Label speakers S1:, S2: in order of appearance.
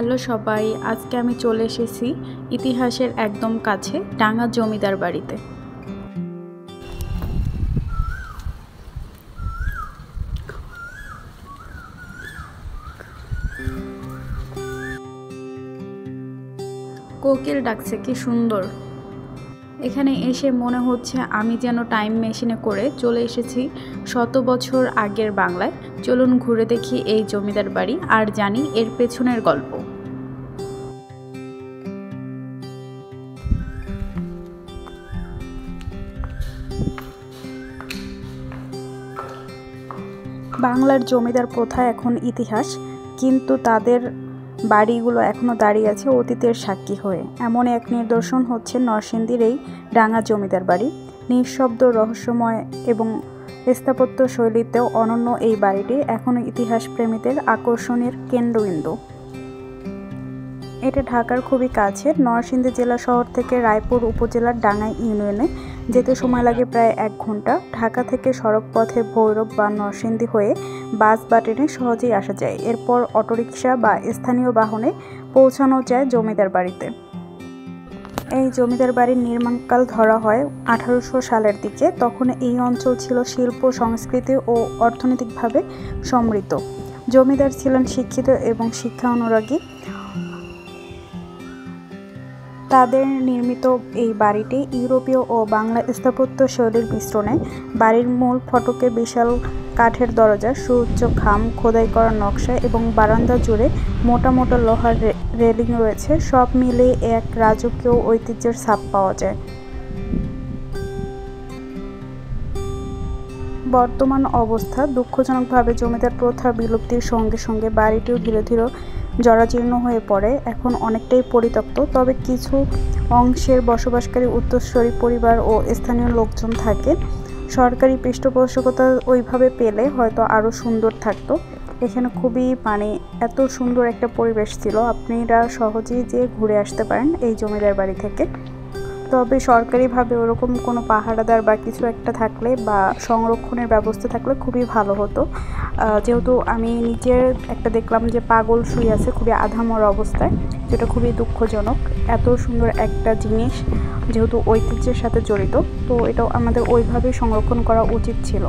S1: Hello সবাই, আজকে আমি চলে এসেছি ইতিহাসের একদম কাছে ডাঙ্গা জমিদার বাড়িতে। কোকিল ডাকছে, কি সুন্দর। এখানে এসে মনে হচ্ছে আমি যেন টাইম মেশিনে করে চলে এসেছি শত বছর আগের বাংলায়। চলুন ঘুরে দেখি এই জমিদার বাড়ি আর জানি এর পেছনের গল্প। বাংলার জমিদার প্রথা এখন ইতিহাস, কিন্তু তাদের বাড়িগুলো এখনও দাঁড়িয়ে আছে অতীতের সাক্ষী হয়ে। এমন এক নিদর্শন হচ্ছে নরসিংদীর এই ডাঙ্গা জমিদার বাড়ি। নিঃশব্দ, রহস্যময় এবং স্থাপত্য শৈলীতেও অনন্য এই বাড়িটি এখনও ইতিহাস প্রেমীদের আকর্ষণের কেন্দ্রবিন্দু। এটা ঢাকার খুবই কাছে। নরসিংদী জেলা শহর থেকে রায়পুর উপজেলার ডাঙ্গা ইউনিয়নে যেতে সময় লাগে প্রায় 1 ঘন্টা। ঢাকা থেকে সড়ক পথে ভৈরব বা নরসিংদী হয়ে বাস বা ট্রেনে সহজেই আসা যায়। এরপর অটোরিকশা বা স্থানীয় বাহনে পৌঁছানো যায় জমিদার বাড়িতে। এই জমিদার বাড়ির নির্মাণকাল ধরা হয় 1800 সালের দিকে। তখন এই অঞ্চল ছিল শিল্প, সংস্কৃতি ও অর্থনৈতিকভাবে সমৃদ্ধ। জমিদার ছিলেন শিক্ষিত এবং শিক্ষা অনুরাগী। তাদের নির্মিত এই বাড়িটি ইউরোপীয় ও বাংলা স্থাপত্য শৈলীর মিশ্রণে। বাড়ির মূল ফটকে বিশাল কাঠের দরজা, সুউচ্চ খাম, খোদাই করা নকশা এবং বারান্দা জুড়ে মোটা মোটা লোহার রেলিং রয়েছে। সব মিলিয়ে এক রাজকীয় ঐতিহ্যের ছাপ পাওয়া যায়। বর্তমান অবস্থা দুঃখজনকভাবে জমিদার প্রথা বিলুপ্তির সঙ্গে সঙ্গে বাড়িটিও ধীরে ধীরে জরাজীর্ণ হয়ে পড়ে। এখন অনেকটাই পরিত্যক্ত, তবে কিছু অংশের বসবাসকারী উত্তরসূরি পরিবার ও স্থানীয় লোকজন থাকে। সরকারি পৃষ্ঠপোষকতা ওইভাবে পেলে হয়তো আরও সুন্দর থাকতো। এখানে খুবই এত সুন্দর একটা পরিবেশ ছিল, আপনারা সহজেই যেয়ে ঘুরে আসতে পারেন এই জমিদার বাড়ি থেকে। তবে সরকারিভাবে ওরকম কোনো পাহারাদার বা কিছু একটা থাকলে বা সংরক্ষণের ব্যবস্থা থাকলে খুবই ভালো হতো। যেহেতু আমি নিজের একটা দেখলাম যে পাগল শুয়ে আছে খুবই আধামর অবস্থায়, যেটা খুবই দুঃখজনক। এত সুন্দর একটা জিনিস যেহেতু ঐতিহ্যের সাথে জড়িত, তো এটাও আমাদের ওইভাবে সংরক্ষণ করা উচিত ছিল।